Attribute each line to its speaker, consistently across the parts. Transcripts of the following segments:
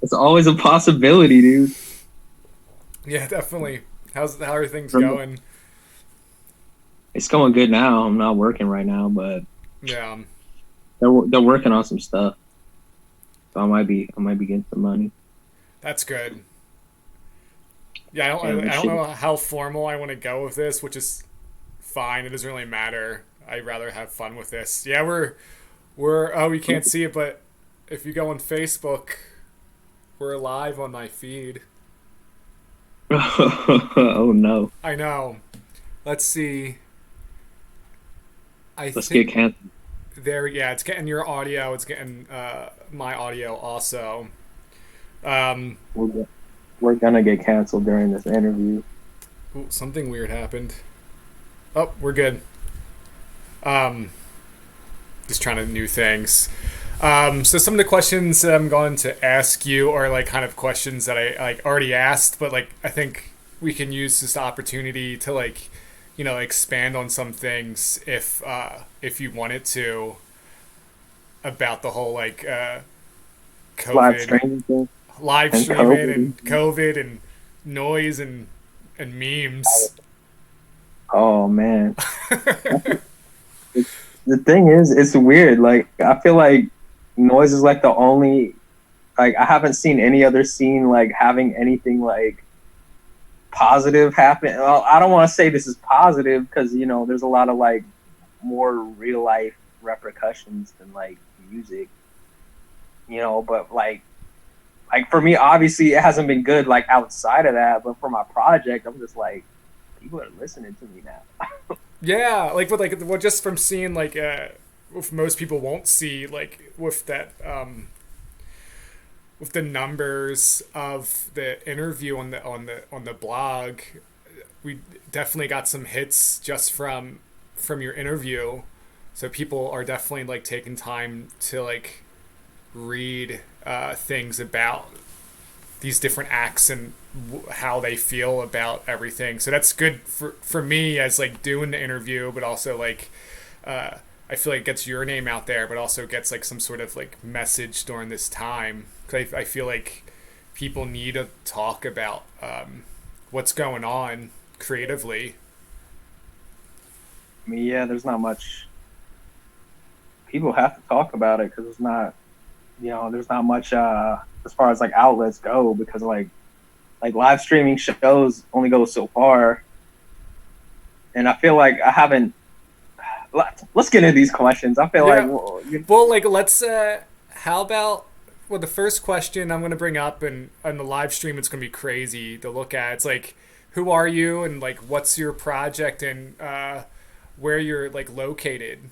Speaker 1: It's always a possibility, dude.
Speaker 2: Yeah, definitely. How are things going?
Speaker 1: It's going good now. I'm not working right now, but
Speaker 2: Yeah,
Speaker 1: they're working on some stuff. So I might be getting some money.
Speaker 2: that's good. Yeah,
Speaker 1: Yeah, but
Speaker 2: I don't
Speaker 1: shit.
Speaker 2: know how formal I want to go with this, which is fine. It doesn't really matter. I'd rather have fun with this. Yeah, we're oh, you can't see it, but if you go on Facebook, we're live on my feed.
Speaker 1: Oh no.
Speaker 2: I know. Let's see. I
Speaker 1: Let's get
Speaker 2: think
Speaker 1: canceled.
Speaker 2: there. Yeah, it's getting your audio. It's getting my audio also. Um,
Speaker 1: We're, we're gonna get canceled during this interview.
Speaker 2: ooh, something weird happened. Oh, we're good. Um, just trying to new things. So some of the questions that I'm going to ask you are like kind of questions that I like already asked, but like I think we can use this opportunity to like, expand on some things if you wanted to about the whole like
Speaker 1: Live
Speaker 2: COVID
Speaker 1: streaming thing
Speaker 2: live
Speaker 1: and
Speaker 2: streaming
Speaker 1: COVID.
Speaker 2: and COVID and noise and memes.
Speaker 1: Oh man. The thing is, it's weird. Like I feel like noise is like the only like I haven't seen any other scene like having anything like positive happen. Well, I don't want to say this is positive because there's a lot of like more real life repercussions than like music. But like for me, obviously it hasn't been good like outside of that. But for my project, I'm just like people are listening to me now.
Speaker 2: Yeah, like with like well, just from seeing like if most people won't see like with that with the numbers of the interview on the blog, we definitely got some hits just from your interview. So people are definitely like taking time to like read things about these different acts and how they feel about everything. So that's good for me as like doing the interview, but also like I feel like it gets your name out there, but also gets like some sort of like message during this time. Because I feel like people need to talk about what's going on creatively.
Speaker 1: I mean, yeah, there's not much. People have to talk about it because it's not, there's not much as far as like outlets go because like live streaming shows only go so far, and I feel like I haven't. Let's get into these questions. I feel like
Speaker 2: Yeah. Well, like let's. How about well, the first question I'm going to bring up, and on the live stream, it's going to be crazy to look at. It's like, who are you, and like, what's your project, and where you're like located.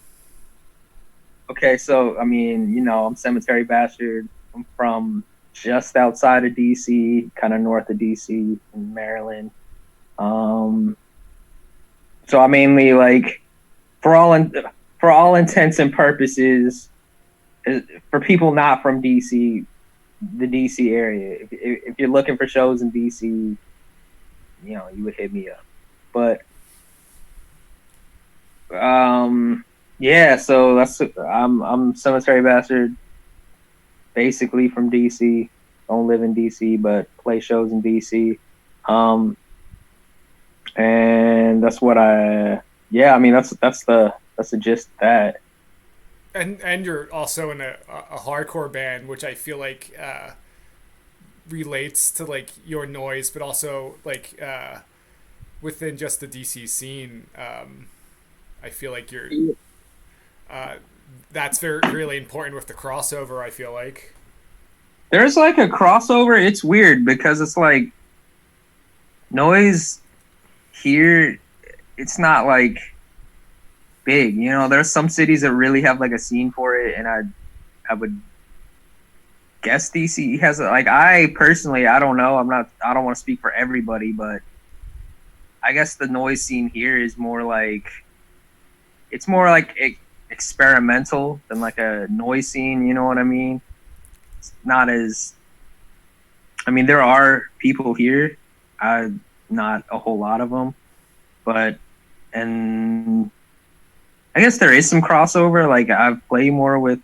Speaker 1: okay. So I mean, I'm Cemetery Bastard. I'm from just outside of DC, kind of north of DC in Maryland. Um, so I mainly like for all in, for all intents and purposes, for people not from DC, the DC area. If you're looking for shows in DC, you would hit me up. But yeah. So I'm Cemetery Bastard, basically from DC. Don't live in DC, but play shows in DC. Um, and that's what I. Yeah, I mean that's the gist of that.
Speaker 2: And you're also in a hardcore band, which I feel like relates to like your noise, but also like within just the DC scene. I feel like you're uh, that's very really important with the crossover. I feel like.
Speaker 1: There's like a crossover. It's weird because it's like noise here. It's not like big. There's some cities that really have like a scene for it, and I would guess DC has like I personally I don't know. I don't want to speak for everybody, but I guess the noise scene here is more like it's more like experimental than like a noise scene. You know what I mean? It's not as I mean there are people here, not a whole lot of them, but and I guess there is some crossover. Like I've played more with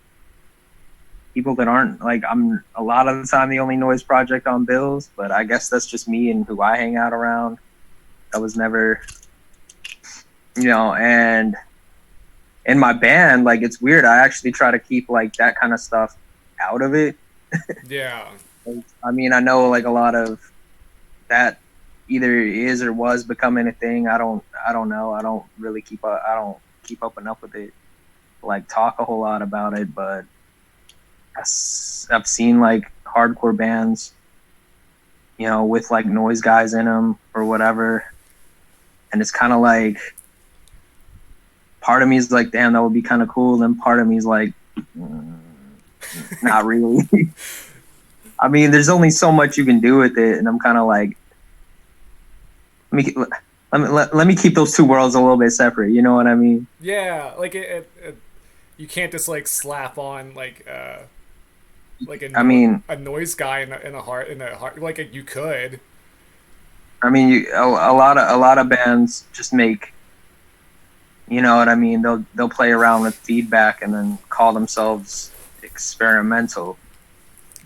Speaker 1: people that aren't like, I'm a lot of the time the only noise project on bills, but I guess that's just me and who I hang out around. I was never, and in my band, like, it's weird. I actually try to keep like that kind of stuff out of it.
Speaker 2: Yeah.
Speaker 1: I mean, I know like a lot of that either is or was becoming a thing. I don't know. I don't really I don't keep up enough with it, like talk a whole lot about it, but I've seen like hardcore bands, with like noise guys in them or whatever. And it's kind of like, part of me is like, damn, that would be kind of cool. Then part of me is like, not really. I mean, there's only so much you can do with it. And I'm kind of like, let me keep those two worlds a little bit separate. You know what I mean?
Speaker 2: Yeah, like you can't just like slap on like
Speaker 1: I mean,
Speaker 2: a noise guy in a heart like you could.
Speaker 1: I mean, a lot of bands just make, you know what I mean? They'll play around with feedback and then call themselves experimental.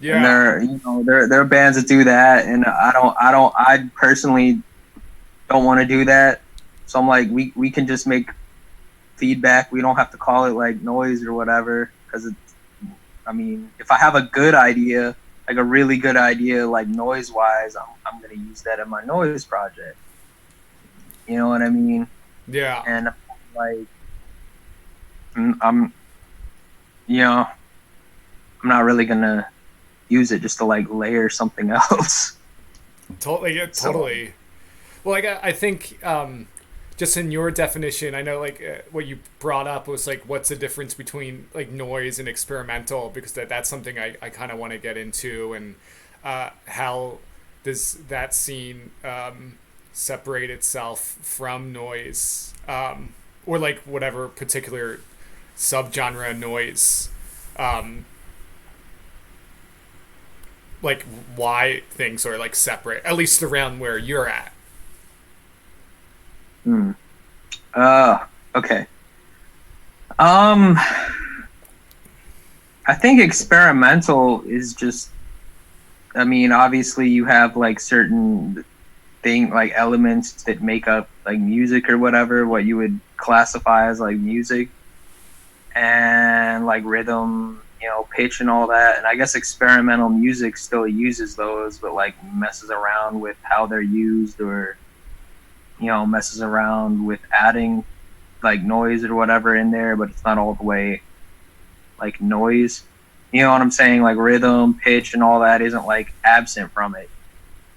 Speaker 1: And
Speaker 2: Yeah.
Speaker 1: there are bands that do that, and I personally don't want to do that. So I'm like, we can just make feedback. We don't have to call it like noise or whatever, because I mean, if I have a good idea, like a really good idea, like noise wise, I'm gonna use that in my noise project. You know what I mean?
Speaker 2: Yeah.
Speaker 1: And like, I'm you know I'm not really gonna use it just to like layer something else.
Speaker 2: Totally. Yeah,
Speaker 1: So
Speaker 2: totally. Well, like I think just in your definition, I know like what you brought up was like what's the difference between like noise and experimental, because that's something I kind of want to get into, and how does that scene separate itself from noise, or like whatever particular subgenre noise, um, like why things are like separate, at least around where you're at.
Speaker 1: hmm. Okay. Um, I think experimental is just, I mean, obviously you have like certain like elements that make up like music or whatever, what you would classify as like music, and like rhythm, pitch and all that. And I guess experimental music still uses those, but like messes around with how they're used, or, messes around with adding like noise or whatever in there, but it's not all the way like noise. You know what I'm saying? Like rhythm, pitch, and all that isn't like absent from it,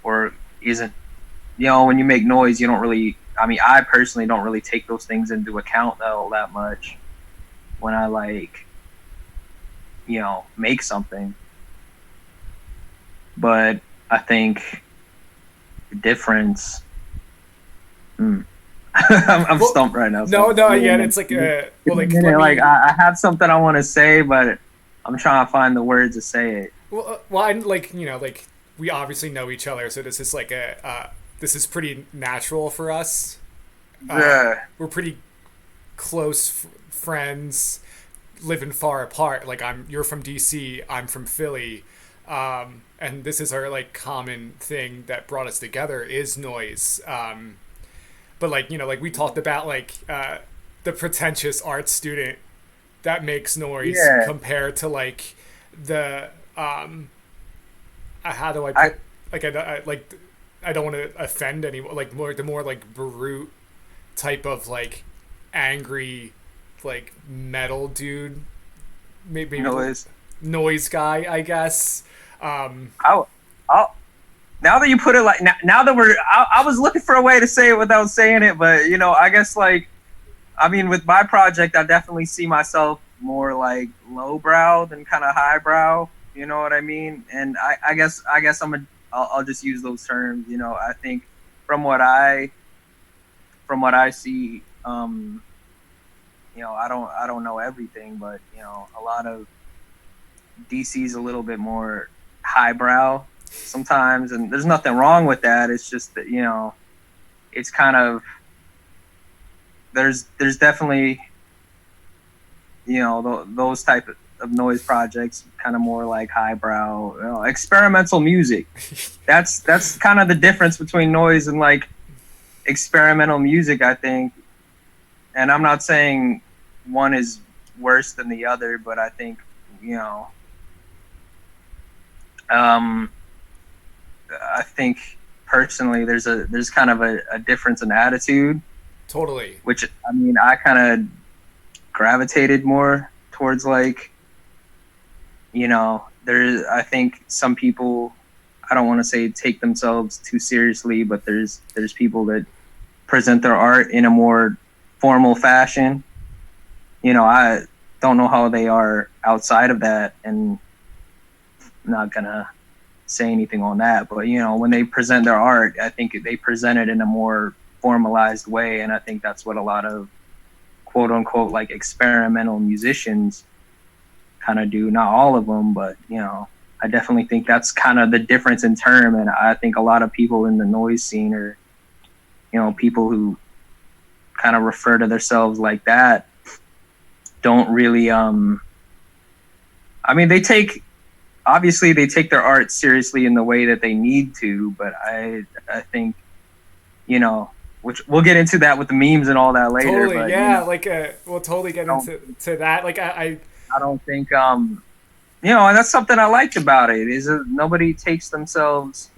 Speaker 1: or isn't. When you make noise, you don't really. I mean, I personally don't really take those things into account though that much when I like, make something. But I think the difference. I'm
Speaker 2: Well,
Speaker 1: stumped right now.
Speaker 2: no,
Speaker 1: So
Speaker 2: no, yeah, it's like well, like let
Speaker 1: like
Speaker 2: me.
Speaker 1: I have something I want to say, but I'm trying to find the words to say it.
Speaker 2: Well, I like like we obviously know each other, so this is like this is pretty natural for us.
Speaker 1: Yeah.
Speaker 2: We're pretty close friends, living far apart. Like you're from DC, I'm from Philly, and this is our like common thing that brought us together is noise. But like like we talked about like the pretentious art student that makes noise
Speaker 1: Yeah.
Speaker 2: compared to like the how do I put like I don't want to offend anyone, like the more like brute type of like angry like metal dude, maybe
Speaker 1: Noise.
Speaker 2: noise guy, I guess.
Speaker 1: I'll, I'll, now that you put it like now that I was looking for a way to say it without saying it, but I guess like, I mean, with my project, I definitely see myself more like lowbrow than kind of highbrow. You know what I mean? And I guess I'll just use those terms. I think from what I see, I don't know everything, but a lot of DC's a little bit more highbrow sometimes, and there's nothing wrong with that. It's just that it's kind of, there's definitely those type of noise projects kind of more like highbrow, experimental music. That's kind of the difference between noise and like experimental music, I think. And I'm not saying one is worse than the other, but I think, you know, um, I think personally there's kind of a difference in attitude,
Speaker 2: Totally.
Speaker 1: which I mean I kind of gravitated more towards like, you know, there I think some people, I don't want to say take themselves too seriously, but there's people that present their art in a more formal fashion. You know, I don't know how they are outside of that, and I'm not gonna say anything on that, but you know, when they present their art, I think they present it in a more formalized way, and I think that's what a lot of quote unquote like experimental musicians kind of do. Not all of them, but you know, I definitely think that's kind of the difference in term, and I think a lot of people in the noise scene are, you know, people who kind of refer to themselves like that don't really I mean obviously they take their art seriously in the way that they need to, but I think, you know, which we'll get into that with the memes and all that later.
Speaker 2: Totally,
Speaker 1: But you
Speaker 2: yeah.
Speaker 1: know,
Speaker 2: Like, we'll totally get into that. Like,
Speaker 1: I don't think you know, and that's something I liked about it is that nobody takes themselves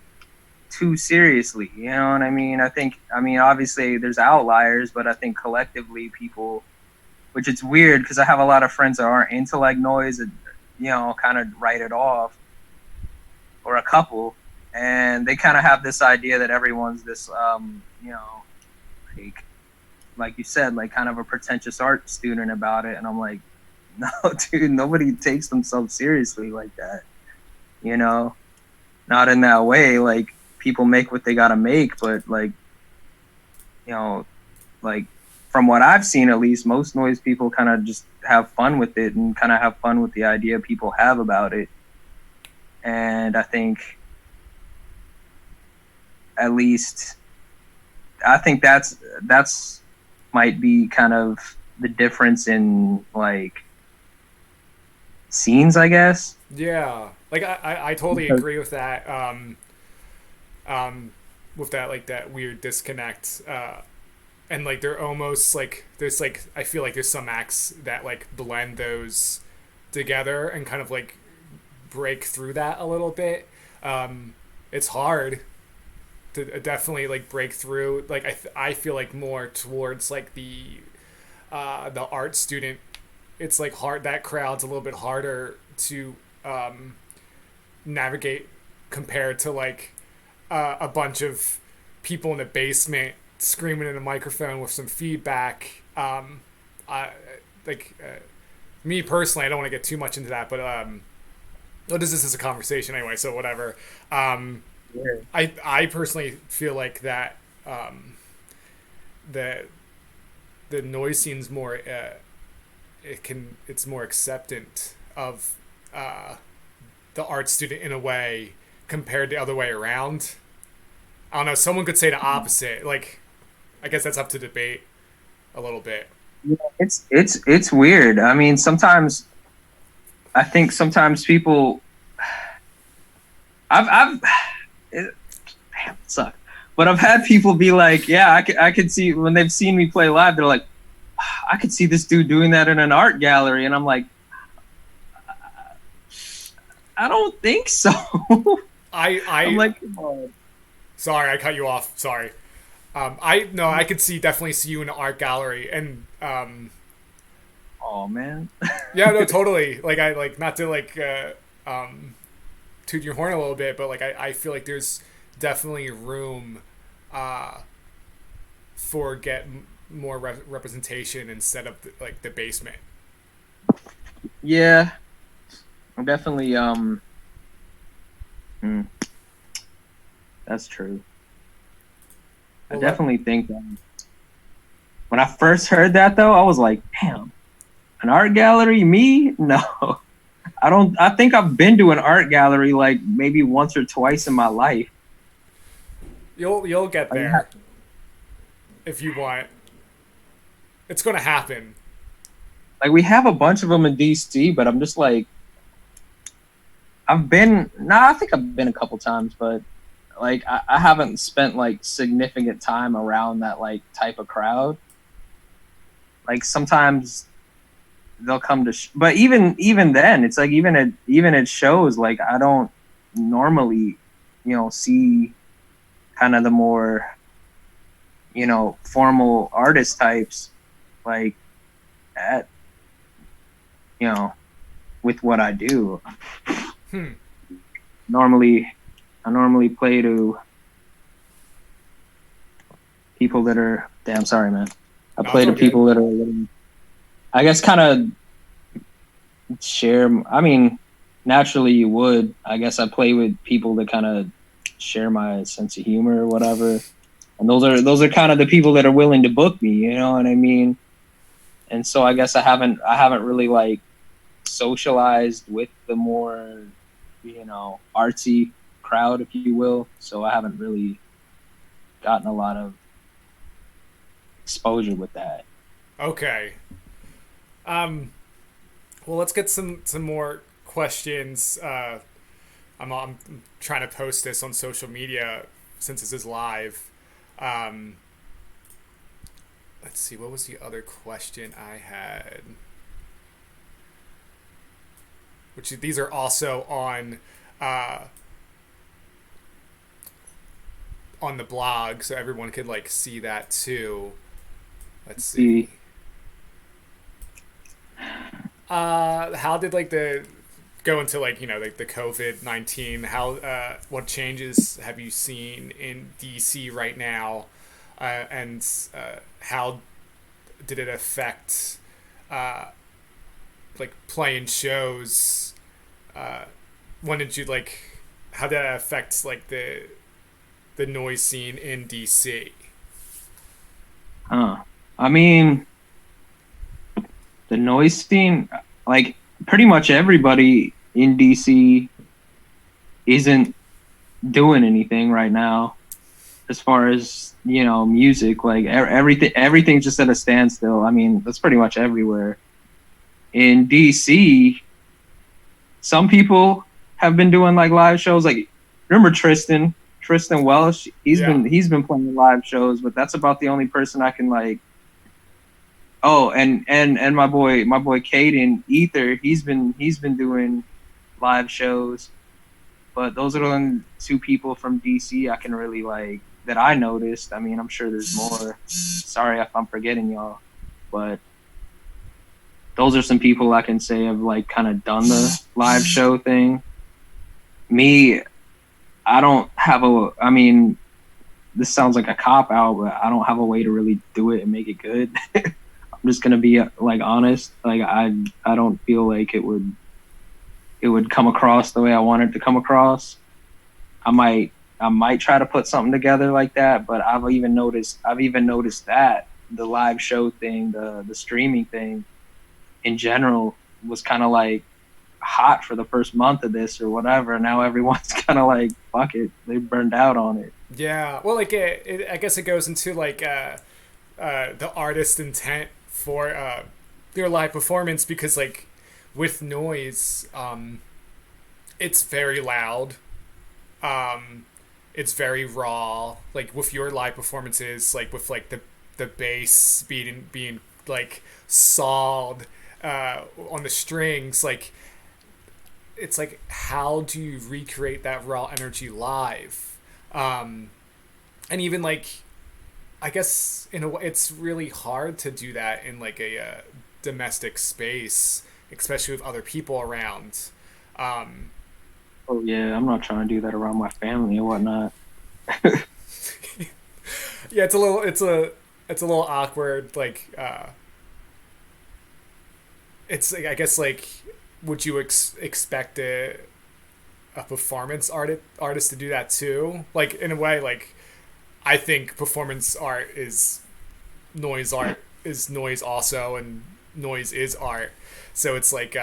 Speaker 1: too seriously. You know what I mean? I mean obviously there's outliers, but I think collectively people, which it's weird because I have a lot of friends that aren't into like noise and, you know, kind of write it off, or a couple, and they kind of have this idea that everyone's this you know, like you said, like kind of a pretentious art student about it, and I'm like, no, dude, nobody takes themselves seriously like that, you know, not in that way. Like people make what they gotta make, but like, you know, like from what I've seen, at least most noise people kind of just have fun with it and kind of have fun with the idea people have about it. And I think, at least, I think that's might be kind of the difference in like scenes, I guess.
Speaker 2: yeah. Like, I totally
Speaker 1: Because
Speaker 2: agree with that. With that, like, that weird disconnect. And like, they're almost like, there's like, I feel like there's some acts that like blend those together and kind of like break through that a little bit. It's hard to definitely like break through. Like, I feel like more towards like the art student. It's like hard. That crowd's a little bit harder to navigate compared to like a bunch of people in the basement screaming in a microphone with some feedback. I like Me personally, I don't want to get too much into that, but well, this is a conversation anyway, so whatever.
Speaker 1: yeah.
Speaker 2: I personally feel like that the the noise scene's more it's more acceptant of the art student in a way compared to the other way around. I don't know. Someone could say the opposite. Like, I guess that's up to debate a little bit.
Speaker 1: Yeah, it's weird. I mean, sometimes I think sometimes people, I've damn, it sucks. But I've had people be like, yeah, I could see when they've seen me play live, they're like, I could see this dude doing that in an art gallery, and I'm like, I don't think so. I'm
Speaker 2: I
Speaker 1: like, come on.
Speaker 2: Sorry, I cut you off. Sorry. I no, I could definitely see you in an art gallery, and
Speaker 1: Oh man.
Speaker 2: yeah, no, totally. Like, I like, not to like toot your horn a little bit, but like, I feel like there's definitely room for more representation instead of like the basement.
Speaker 1: Yeah, I'm definitely hmm, that's true. I
Speaker 2: Well,
Speaker 1: definitely think when I first heard that though, I was like, damn, an art gallery? Me? No. I don't. I think I've been to an art gallery like maybe once or twice in my life.
Speaker 2: you'll get
Speaker 1: Like,
Speaker 2: there if you want. It's gonna happen.
Speaker 1: like we have a bunch of them in DC, but I'm just like I've been nah, I think I've been a couple times, but like I haven't spent like significant time around that like type of crowd. Like sometimes they'll come to but even then it's like even at shows like I don't normally see kind of the more formal artist types like at you know with what I do.
Speaker 2: Hmm.
Speaker 1: Normally I normally play to people that are damn sorry man. I
Speaker 2: No, it's
Speaker 1: play to
Speaker 2: all good.
Speaker 1: people that are I guess kind of share. I mean, naturally you would. I guess I play with people that kind of share my sense of humor or whatever, and those are kind of the people that are willing to book me. You know what I mean? And so I guess I haven't really like socialized with the more artsy crowd, if you will. So I haven't really gotten a lot of exposure with that.
Speaker 2: Okay. Um. Well, let's get some more questions. I'm trying to post this on social media since this is live. Um, let's see. What was the other question I had? Which these are also uh, on the blog, so everyone could like see that too. Let's see.
Speaker 1: See,
Speaker 2: How did like the go into like like the COVID-19? How what changes have you seen in DC right now, and how did it affect uh, like playing shows? Uh, when did you like? How did that affect like the noise scene in DC?
Speaker 1: huh? I mean, the noise scene, like pretty much everybody in DC isn't doing anything right now as far as music. Like everything's just at a standstill. I mean, that's pretty much everywhere in DC. Some people have been doing like live shows. Like remember Tristan Welsh? He's
Speaker 2: Yeah.
Speaker 1: been he's been playing live shows, but that's about the only person I can like. Oh, and my boy Caden Ether, he's been doing live shows, but those are the only two people from DC I can really like that I noticed. I mean, I'm sure there's more. Sorry if I'm forgetting y'all, but those are some people I can say have like kind of done the live show thing. Me, I don't have a. I mean, this sounds like a cop out, but I don't have a way to really do it and make it good. I'm just gonna be like honest. Like I don't feel like it would come across the way I want it to come across. I might try to put something together like that, but I've even noticed that the live show thing, the streaming thing in general was kind of like hot for the first month of this or whatever. Now everyone's kind of like fuck it, they burned out on it.
Speaker 2: Yeah. Well, like I guess it goes into like the artist intent for their live performance because like with noise, it's very loud. Um, it's very raw. Like with your live performances, like with like the bass being like sawed on the strings, like it's like how do you recreate that raw energy live? Um, and even like I guess in a way, it's really hard to do that in like a domestic space, especially with other people around. Um,
Speaker 1: Oh yeah, I'm not trying to do that around my family and whatnot.
Speaker 2: yeah, it's a little awkward. Like, it's like, I guess like, would you expect a performance artist to do that too? Like in a way, like I think performance art is noise also, and noise is art. So it's like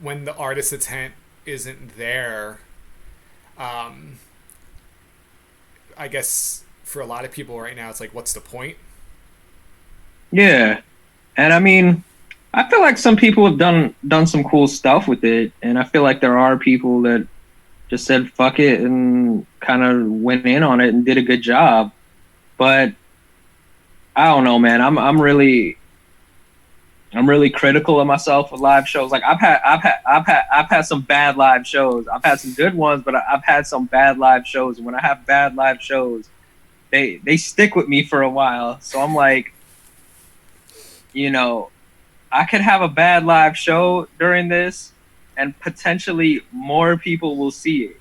Speaker 2: when the artist intent isn't there, um, I guess for a lot of people right now, it's like, what's the point?
Speaker 1: Yeah, And I mean, I feel like some people have done some cool stuff with it, and I feel like there are people that just said fuck it and kind of went in on it and did a good job. But I don't know, man. I'm really critical of myself with live shows. Like I've had some bad live shows. I've had some good ones, but I've had some bad live shows. And when I have bad live shows, they stick with me for a while. So I'm like, you know, I could have a bad live show during this, and potentially more people will see it.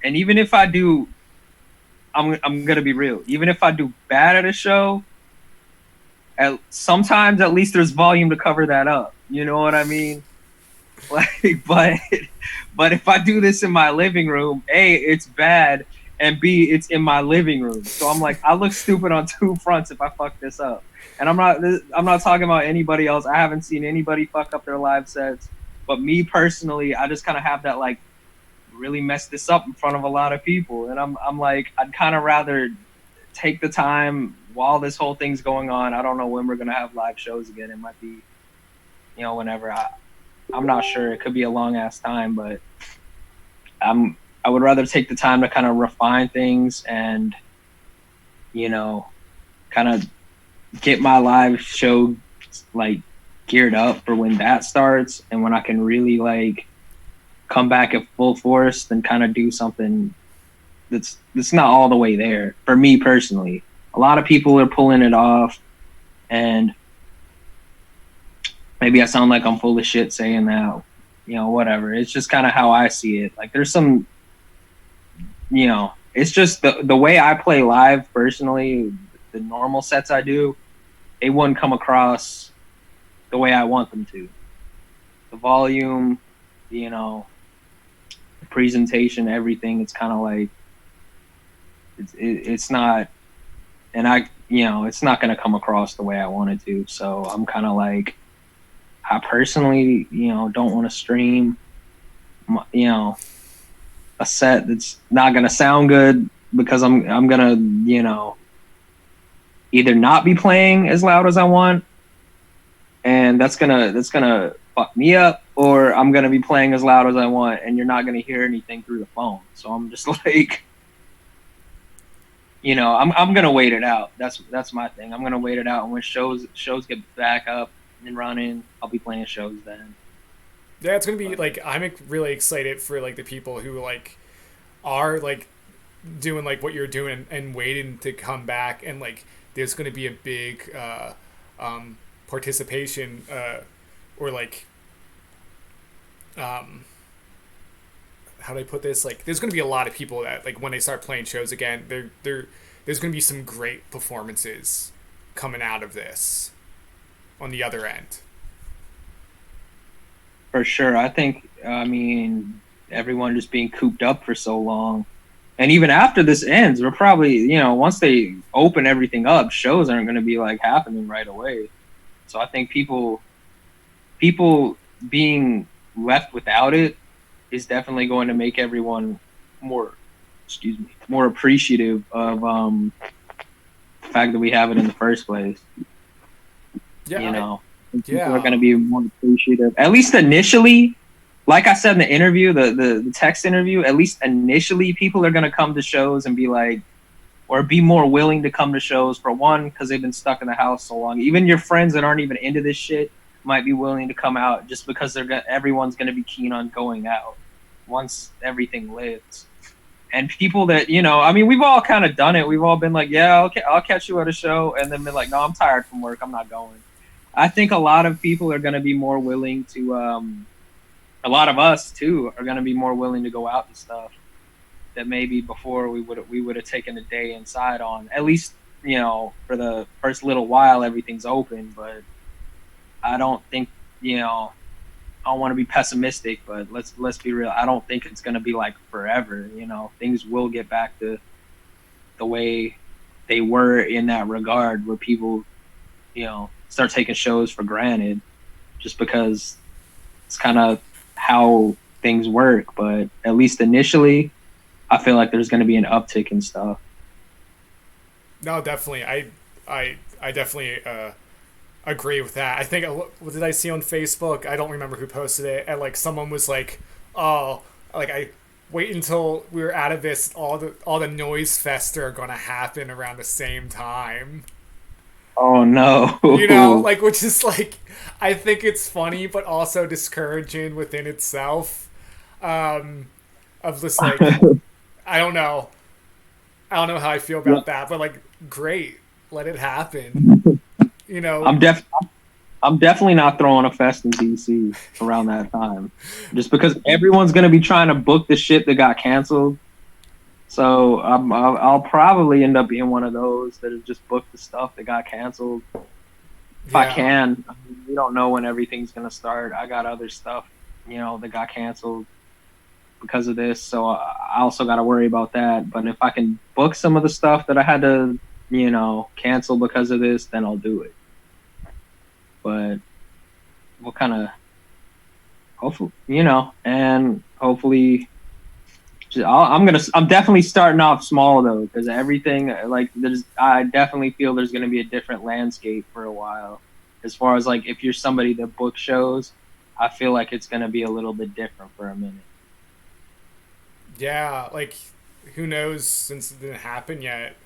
Speaker 1: And even if I do, I'm gonna be real. Even if I do bad at a show, sometimes at least there's volume to cover that up. You know what I mean? Like, but if I do this in my living room, A, it's bad, and B, it's in my living room. So I'm like, I look stupid on two fronts if I fuck this up. And I'm not talking about anybody else. I haven't seen anybody fuck up their live sets, but me personally, I just kind of have that like really mess this up in front of a lot of people, and I'm like, I'd kind of rather take the time while this whole thing's going on. I don't know when we're gonna have live shows again. It might be, whenever. I'm not sure. It could be a long ass time, but I would rather take the time to kind of refine things and, kind of get my live show like geared up for when that starts and when I can really like come back at full force and kind of do something that's not all the way there for me personally. A lot of people are pulling it off, and maybe I sound like I'm full of shit saying that, whatever. It's just kind of how I see it. Like there's some, it's just the way I play live personally, the normal sets I do, they wouldn't come across the way I want them to. The volume, the presentation, everything, it's kind of like, it's not, and it's not going to come across the way I want it to. So I'm kind of like, I personally, don't want to stream, a set that's not going to sound good because I'm going to, either not be playing as loud as I want, and that's going to fuck me up, or I'm going to be playing as loud as I want and you're not going to hear anything through the phone. So I'm just like, I'm going to wait it out. That's my thing. I'm going to wait it out. And when shows get back up and running, I'll be playing shows then.
Speaker 2: Yeah, it's gonna be like, I'm really excited for like the people who like are like doing like what you're doing and waiting to come back, and like there's gonna be a big participation or like how do I put this, like there's gonna be a lot of people that like when they start playing shows again, there's gonna be some great performances coming out of this on the other end.
Speaker 1: For sure. I mean, everyone just being cooped up for so long. And even after this ends, we're probably, once they open everything up, shows aren't going to be like happening right away. So I think people being left without it is definitely going to make everyone more, more appreciative of the fact that we have it in the first place.
Speaker 2: Yeah.
Speaker 1: People are going to be more appreciative, at least initially. Like I said in the interview, the text interview, at least initially, people are going to come to shows and be like, or be more willing to come to shows, for one, because they've been stuck in the house so long. Even your friends that aren't even into this shit might be willing to come out just because everyone's going to be keen on going out once everything lifts. And people that, we've all kind of done it. We've all been like, yeah, okay, I'll catch you at a show, and then been like, no, I'm tired from work, I'm not going. I think a lot of people are going to be more willing to, a lot of us too, are going to be more willing to go out and stuff that maybe before we would have taken a day inside on. At least, for the first little while, everything's open. But I don't think, I don't want to be pessimistic, but let's be real. I don't think it's going to be like forever. Things will get back to the way they were in that regard, where people, start taking shows for granted just because it's kind of how things work. But at least initially, I feel like there's going to be an uptick in stuff.
Speaker 2: No, definitely. I definitely agree with that. I think what did I see on Facebook? I don't remember who posted it. And like someone was like, "Oh, like I wait until we're out of this. All the noise fest are gonna happen around the same time."
Speaker 1: Oh
Speaker 2: You know,
Speaker 1: no.
Speaker 2: like which is like, I think it's funny, but also discouraging within itself. Um, of just like, I don't know, I don't know how I feel
Speaker 1: Yeah,
Speaker 2: about that, but like, great, let it happen. You know,
Speaker 1: I'm def I'm definitely not throwing a fest in DC around that time, just because everyone's gonna be trying to book the shit that got canceled. So I'll probably end up being one of those that have just booked the stuff that got canceled if I
Speaker 2: yeah,
Speaker 1: can. I mean, we don't know when everything's gonna start. I got other stuff, that got canceled because of this, so I also got to worry about that. But if I can book some of the stuff that I had to, cancel because of this, then I'll do it. But we'll kind of hopefully, and hopefully, I'm definitely starting off small though, because everything like I definitely feel there's gonna be a different landscape for a while. As far as like if you're somebody that book shows, I feel like it's gonna be a little bit different for a minute.
Speaker 2: yeah, like who knows since it didn't happen yet.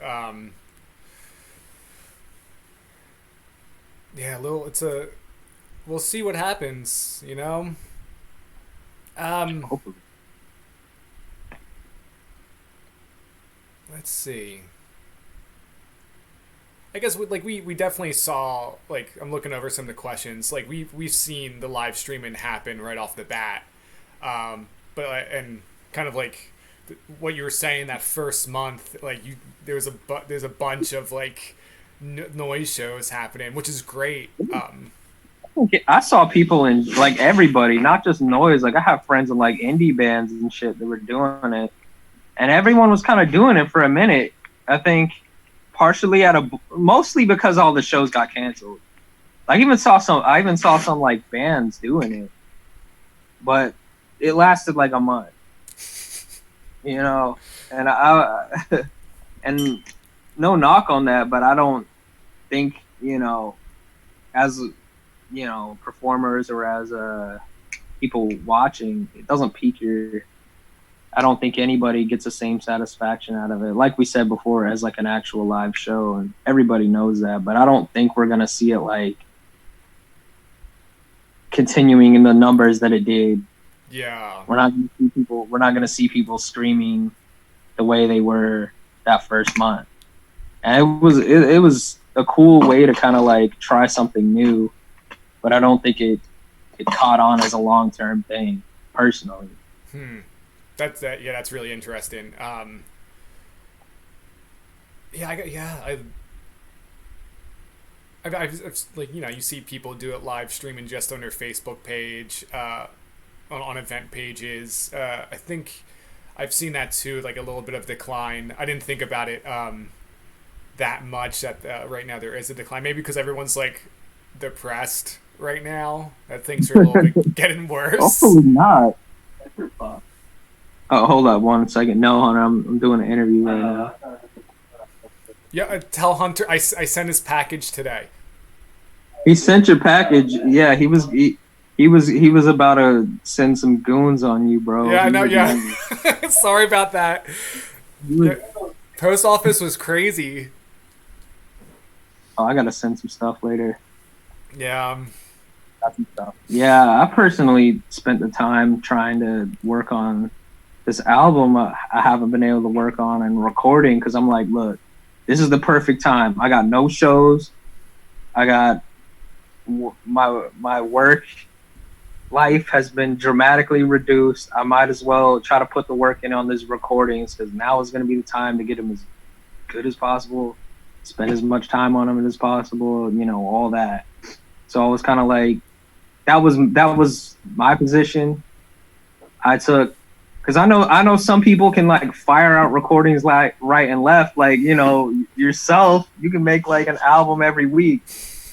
Speaker 2: Yeah, little. It's a. We'll see what happens. You know. Um,
Speaker 1: Hopefully.
Speaker 2: let's see. I guess we definitely saw, like, I'm looking over some of the questions, like we've seen the live streaming happen right off the bat, but and kind of like what you were saying that first month, like there's a bunch of like noise shows happening, which is great.
Speaker 1: I saw people in like everybody, not just noise. Like I have friends in like indie bands and shit that were doing it, and everyone was kind of doing it for a minute. I think partially mostly because all the shows got canceled. I even saw some like bands doing it, but it lasted like a month, you know. And and no knock on that, but I don't think as performers or as people watching, it doesn't pique your. I don't think anybody gets the same satisfaction out of it. Like we said before, as like an actual live show, and everybody knows that. But I don't think we're gonna see it like continuing in the numbers that it did.
Speaker 2: Yeah.
Speaker 1: We're not gonna see people streaming the way they were that first month. And it was a cool way to kind of like try something new, but I don't think it caught on as a long term thing personally.
Speaker 2: Hmm. That's that. Yeah, that's really interesting. Yeah, I've like you see people do it live streaming just on their Facebook page, on event pages. I think I've seen that too, like a little bit of decline. I didn't think about it that much that right now there is a decline. Maybe because everyone's like depressed right now that things are a little bit getting worse.
Speaker 1: Hopefully not. Oh, hold up one second. No, Hunter, I'm doing an interview right now.
Speaker 2: Yeah, tell Hunter I sent his package today.
Speaker 1: He sent your package. Yeah, he was about to send some goons on you, bro.
Speaker 2: Yeah,
Speaker 1: He
Speaker 2: no,
Speaker 1: was
Speaker 2: yeah.
Speaker 1: mad.
Speaker 2: Sorry about that.
Speaker 1: He was,
Speaker 2: Yeah, post office was crazy.
Speaker 1: oh, I gotta send some stuff later.
Speaker 2: Yeah.
Speaker 1: Got some stuff. Yeah, I personally spent the time trying to work on this album I haven't been able to work on and recording because I'm like, look, this is the perfect time. I got no shows. I got my work life has been dramatically reduced. I might as well try to put the work in on these recordings because now is going to be the time to get them as good as possible, spend as much time on them as possible, all that. So I was kind of like, that was my position. I took because I know some people can like fire out recordings like right and left, like yourself. You can make like an album every week,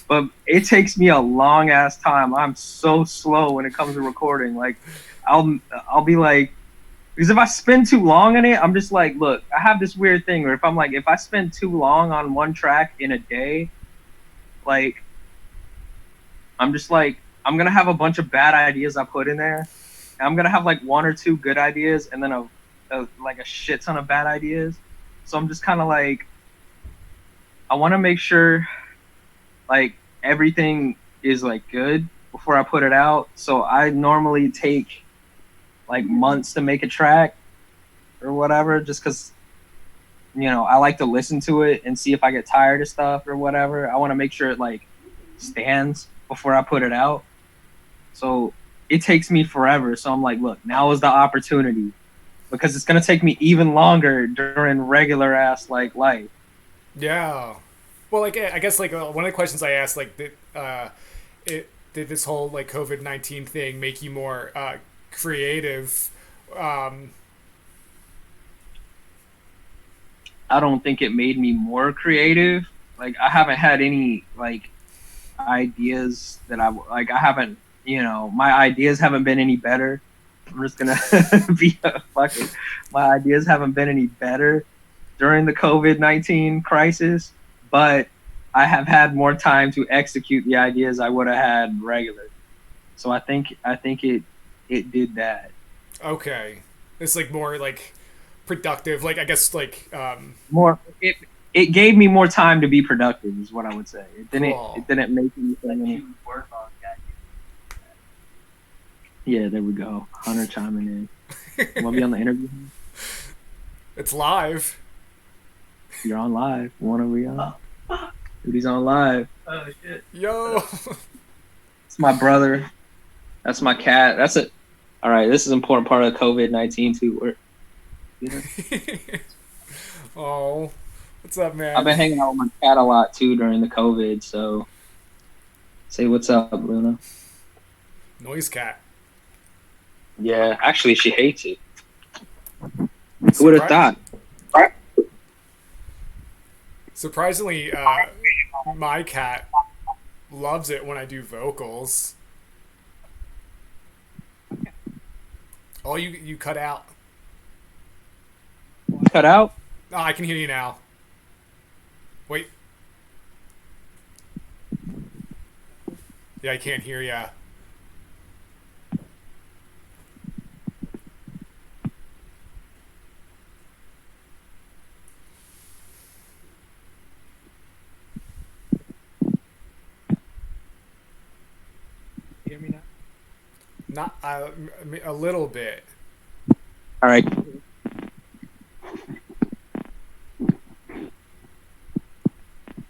Speaker 1: but it takes me a long ass time. I'm so slow when it comes to recording. Like I'll be like, because if I spend too long on it, I'm just like, look, I have this weird thing where if I spend too long on one track in a day, like I'm just like, I'm gonna have a bunch of bad ideas I put in there. And I'm gonna have like one or two good ideas, and then like a shit ton of bad ideas. So I'm just kind of like, I want to make sure like everything is like good before I put it out. So I normally take like months to make a track or whatever, just because I like to listen to it and see if I get tired of stuff or whatever. I want to make sure it like stands before I put it out. So it takes me forever. So I'm like, look, now is the opportunity because it's gonna take me even longer during regular ass like life.
Speaker 2: Yeah. Well, like I guess like one of the questions I asked, like did this whole like COVID-19 thing make you more creative? Um,
Speaker 1: I don't think it made me more creative. Like I haven't had any like ideas that I like. I haven't, my ideas haven't been any better. I'm just gonna be a fucking. My ideas haven't been any better during the COVID-19 crisis, but I have had more time to execute the ideas I would have had regular. So I think it did that.
Speaker 2: okay, it's like more like productive. Like I guess like
Speaker 1: More it gave me more time to be productive is what I would say.
Speaker 2: cool.
Speaker 1: It didn't make anything any. Yeah, there we go. Hunter chiming in. You want to be on the interview?
Speaker 2: It's live.
Speaker 1: You're on live. Want to be on? Dude, he's on live.
Speaker 3: Oh shit.
Speaker 2: Yo.
Speaker 1: It's my brother. That's my cat. That's it. All right, this is an important part of COVID-19 too.
Speaker 2: Oh, what's up, man?
Speaker 1: I've been hanging out with my cat a lot too during the COVID. So, say what's up, Luna.
Speaker 2: Noise cat.
Speaker 1: Yeah, actually, she hates it. Who would have thought?
Speaker 2: Surprisingly, my cat loves it when I do vocals. Oh, you cut out.
Speaker 1: Cut out?
Speaker 2: Oh, I can hear you now. Wait. Yeah, I can't hear ya.
Speaker 1: You hear me now?
Speaker 2: Not a little bit.
Speaker 1: All right.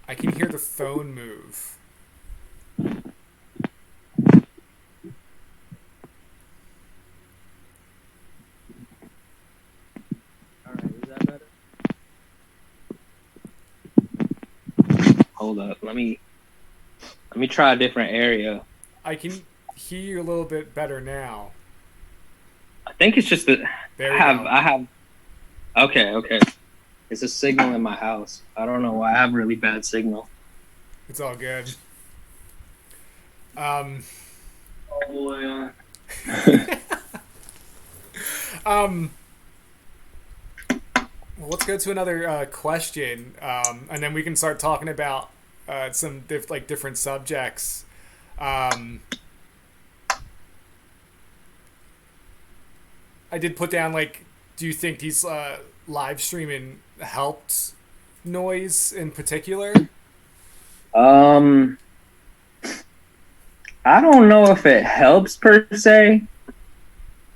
Speaker 2: I can hear the phone move.
Speaker 1: All right. Is that better? Hold up. Let me try a different area.
Speaker 2: I can hear you a little bit better now.
Speaker 1: I think it's just that
Speaker 2: There we go.
Speaker 1: I have. Okay. It's a signal in my house. I don't know why I have really bad signal.
Speaker 2: It's all good.
Speaker 3: Oh boy.
Speaker 2: Well, let's go to another question, and then we can start talking about some different subjects. I did put down do you think these live streaming helped noise in particular?
Speaker 1: I don't know if it helps per se.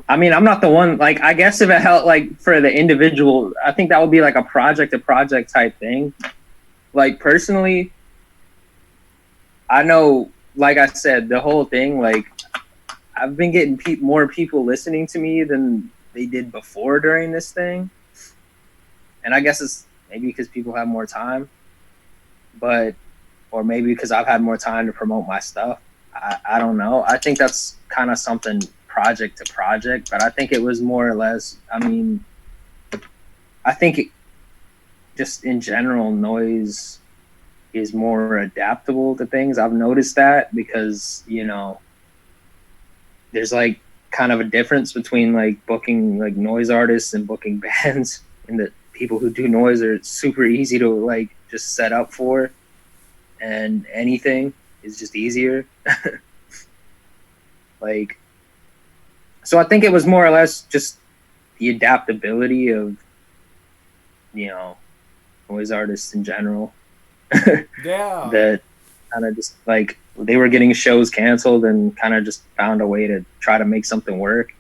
Speaker 1: I mean, I'm not the one. Like, I guess if it helped, like for the individual, I think that would be like a project to project type thing. Like personally, I know, like I said, the whole thing. Like, I've been getting more people listening to me than they did before during this thing, and I guess it's maybe because people have more time, or maybe because I've had more time to promote my stuff. I don't know. I think that's kind of something project to project, but I think it was more or less. I mean, I think just in general, noise is more adaptable to things. I've noticed that because there's like kind of a difference between like booking like noise artists and booking bands, and that people who do noise are super easy to like just set up for and anything. is just easier. Like, so I think it was more or less just the adaptability of, you know, noise artists in general.
Speaker 2: Yeah.
Speaker 1: That kind of just like they were getting shows canceled and kind of just found a way to try to make something work.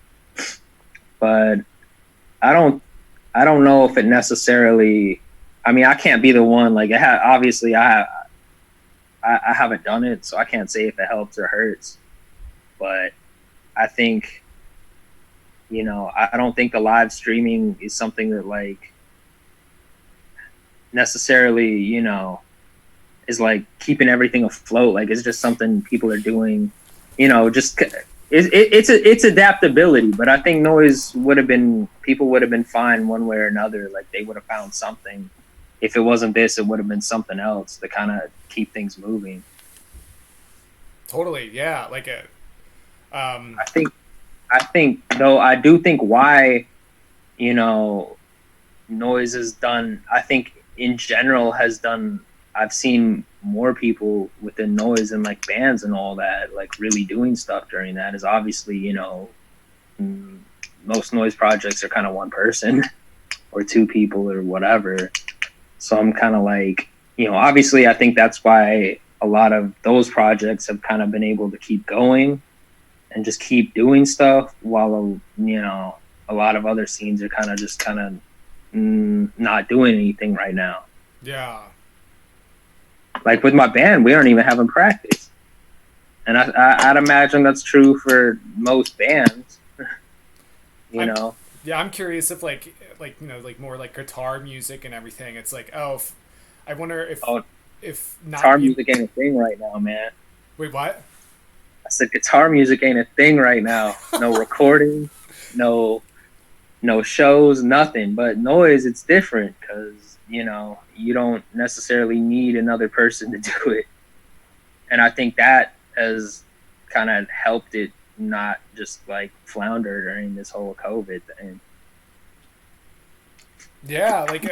Speaker 1: But I don't know if it necessarily. I mean, I can't be the one. Like, obviously, I haven't done it, so I can't say if it helps or hurts. But I think, you know, I don't think the live streaming is something that like necessarily, you know, is like keeping everything afloat. Like, it's just something people are doing, you know, just it's adaptability. But I think people would have been fine one way or another. Like, they would have found something. If it wasn't this, it would have been something else to kind of keep things moving.
Speaker 2: Totally. Yeah. Like
Speaker 1: I think though, I do think why, you know, noise has done, I think in general has done, I've seen more people within noise and like bands and all that, like really doing stuff during that is obviously, you know, most noise projects are kind of one person or two people or whatever. So I'm kind of like, you know, obviously I think that's why a lot of those projects have kind of been able to keep going and just keep doing stuff while, you know, a lot of other scenes are kind of not doing anything right now.
Speaker 2: Yeah.
Speaker 1: Like with my band, we aren't even having practice. And I'd imagine that's true for most bands, you know?
Speaker 2: Yeah, I'm curious if like you know, like more like guitar music and everything. It's like, I wonder if not
Speaker 1: guitar music ain't a thing right now, man.
Speaker 2: Wait, what?
Speaker 1: I said guitar music ain't a thing right now. No recording, no shows, nothing. But noise, it's different because, you know, you don't necessarily need another person to do it. And I think that has kind of helped it not just like flounder during this whole COVID thing.
Speaker 2: Yeah, like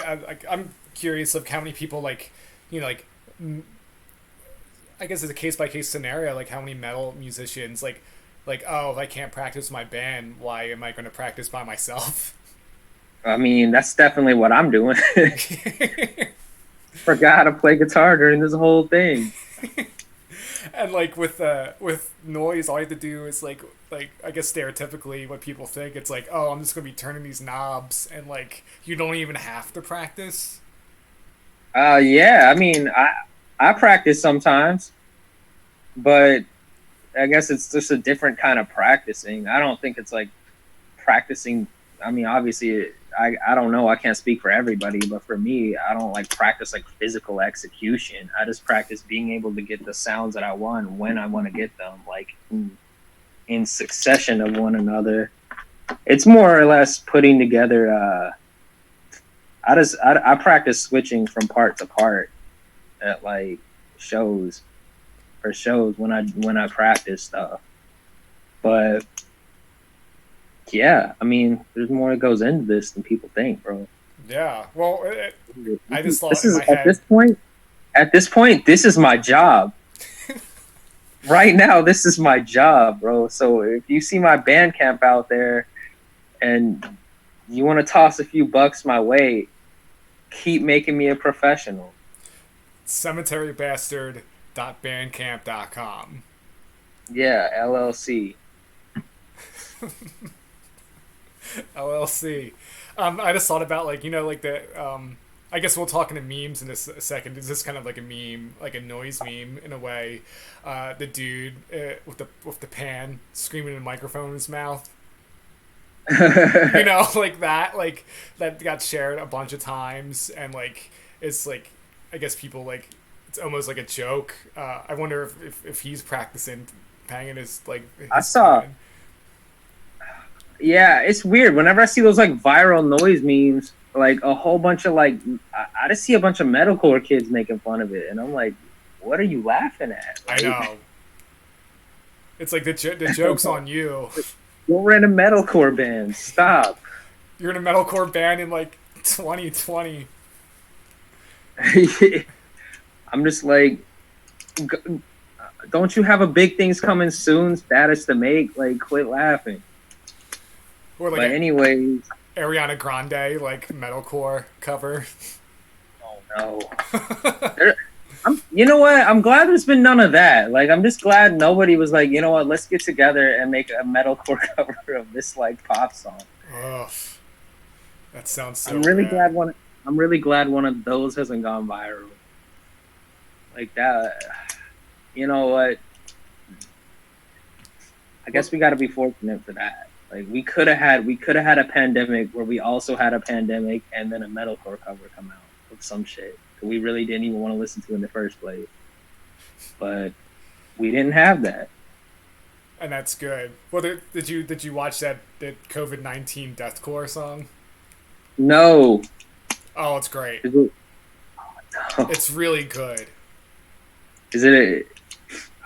Speaker 2: I'm curious of how many people like, you know, like I guess it's a case by case scenario. Like how many metal musicians like oh, if I can't practice my band, why am I going to practice by myself?
Speaker 1: I mean, that's definitely what I'm doing. Forgot how to play guitar during this whole thing.
Speaker 2: And like with noise, all you have to do is like I guess stereotypically what people think, it's like, oh, I'm just gonna be turning these knobs, and like you don't even have to practice.
Speaker 1: Yeah, I mean, I practice sometimes, but I guess it's just a different kind of practicing. I don't think it's like practicing. I mean, obviously, I don't know. I can't speak for everybody, but for me, I don't like practice like physical execution. I just practice being able to get the sounds that I want when I want to get them, like in succession of one another. It's more or less putting together. I practice switching from part to part at like shows when I practice stuff, but. Yeah, I mean, there's more that goes into this than people think, bro.
Speaker 2: Yeah, well, I just thought
Speaker 1: this
Speaker 2: in
Speaker 1: is
Speaker 2: my head.
Speaker 1: At this point, this is my job. Right now, this is my job, bro. So if you see my Bandcamp out there, and you want to toss a few bucks my way, keep making me a professional.
Speaker 2: cemeterybastard.bandcamp.com.
Speaker 1: Yeah, LLC.
Speaker 2: LLC. I just thought about like, you know, like the I guess we'll talk into memes in a second. Is this kind of like a meme, like a noise meme in a way? The dude with the pan screaming in a microphone in his mouth. You know, like that got shared a bunch of times, and like it's like, I guess people like, it's almost like a joke. I wonder if he's practicing banging his like.
Speaker 1: I saw. Pan. Yeah, it's weird. Whenever I see those like viral noise memes, like a whole bunch of like, I just see a bunch of metalcore kids making fun of it, and I'm like, what are you laughing at? Like,
Speaker 2: I know. It's like the joke's on you.
Speaker 1: You're in a metalcore band. Stop.
Speaker 2: You're in a metalcore band in like 2020.
Speaker 1: I'm just like, don't you have a big things coming soon? Status to make? Like, quit laughing.
Speaker 2: Or like
Speaker 1: But anyways,
Speaker 2: Ariana Grande like metalcore cover.
Speaker 1: oh no. You know what? I'm glad there's been none of that. Like, I'm just glad nobody was like, you know what? Let's get together and make a metalcore cover of this like pop song.
Speaker 2: Ugh, that sounds so.
Speaker 1: I'm really
Speaker 2: bad.
Speaker 1: glad one of those hasn't gone viral. Like that. You know what? I guess we got to be fortunate for that. Like we could have had a pandemic where we also had a pandemic and then a metalcore cover come out of some shit that we really didn't even want to listen to in the first place. But we didn't have that.
Speaker 2: And that's good. Well, did you watch that COVID-19 deathcore song?
Speaker 1: No.
Speaker 2: Oh, it's great.
Speaker 1: Is it, no.
Speaker 2: It's really good.
Speaker 1: Is it?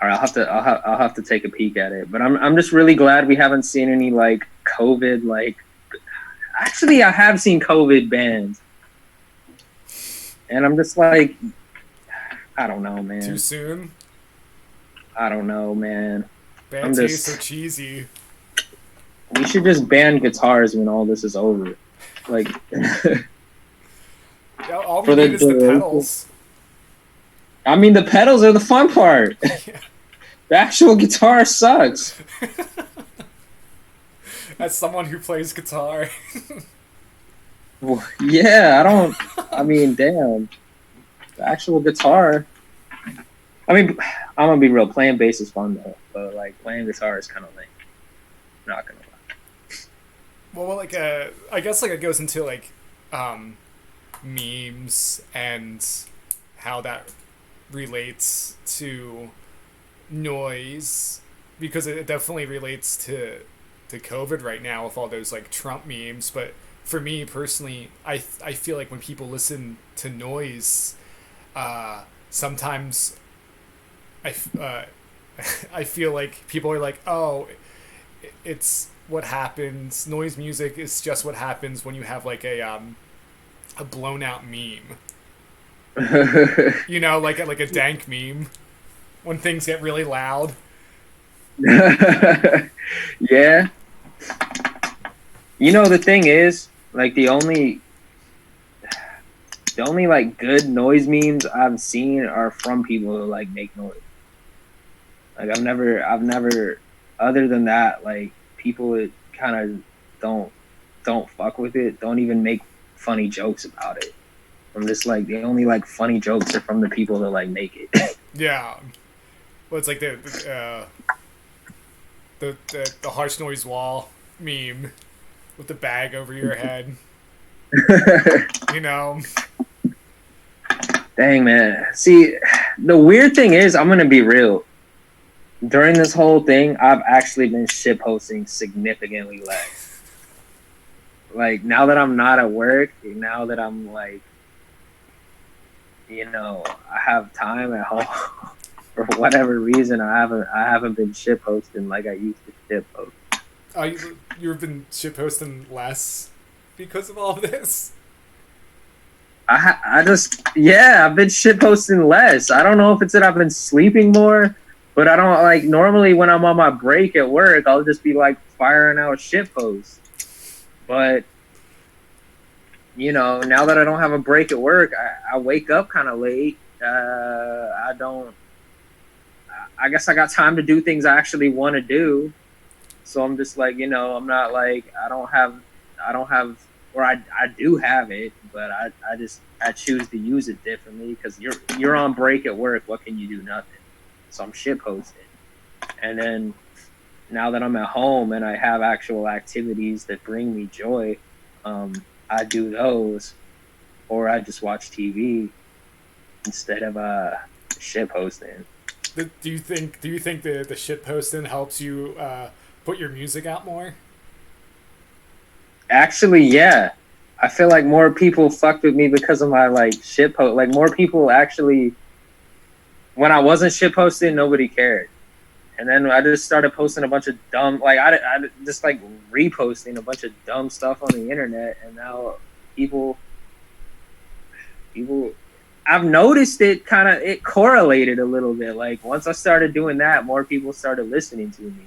Speaker 1: All right, I'll have to take a peek at it. But I'm just really glad we haven't seen any like COVID like. Actually, I have seen COVID bands, and I'm just like, I don't know, man.
Speaker 2: Too soon.
Speaker 1: I don't know, man.
Speaker 2: Band tastes so cheesy.
Speaker 1: We should just ban guitars when all this is over. Like,
Speaker 2: all we need is the pedals.
Speaker 1: I mean, the pedals are the fun part.
Speaker 2: Yeah.
Speaker 1: The actual guitar sucks.
Speaker 2: As someone who plays guitar.
Speaker 1: Well, yeah, I mean, damn. The actual guitar. I mean, I'm gonna be real. Playing bass is fun though, but like playing guitar is kind of lame. Not gonna lie.
Speaker 2: Well, like I guess like it goes into like memes and how that relates to noise, because it definitely relates to COVID right now with all those like Trump memes. But for me personally, I feel like when people listen to noise, sometimes I feel like people are like, oh, it's what happens. Noise music is just what happens when you have like a blown out meme. You know, like a dank meme when things get really loud.
Speaker 1: Yeah. You know, the thing is, like the only like good noise memes I've seen are from people who like make noise. Like I've never other than that, like people that kind of don't fuck with it, don't even make funny jokes about it. I'm just like, the only like funny jokes are from the people that like make it.
Speaker 2: Yeah. Well, it's like the harsh noise wall meme with the bag over your head. You know.
Speaker 1: Dang, man. See, the weird thing is, I'm gonna be real. During this whole thing, I've actually been shit posting significantly less. Like now that I'm not at work, now that I'm like, you know, I have time at home. For whatever reason, I haven't been shit posting like I used to shit post.
Speaker 2: You've been shit posting less because of all of this.
Speaker 1: I've been shit posting less. I don't know if it's that I've been sleeping more, but I don't like normally when I'm on my break at work, I'll just be like firing out shit posts. But you know, now that I don't have a break at work, I wake up kind of late. I guess I got time to do things I actually want to do. So I'm just like, you know, I'm not like, I don't have, or I do have it, but I choose to use it differently because you're on break at work. What can you do? Nothing. So I'm shit posting. And then now that I'm at home and I have actual activities that bring me joy, I do those, or I just watch TV instead of shit posting.
Speaker 2: Do you think the shit posting helps you put your music out more?
Speaker 1: Actually, yeah. I feel like more people fucked with me because of my like shit post. Like more people actually, when I wasn't shit posting, nobody cared. And then I just started posting a bunch of dumb, like I just like reposting a bunch of dumb stuff on the internet, and now people I've noticed it correlated a little bit. Like once I started doing that, more people started listening to me.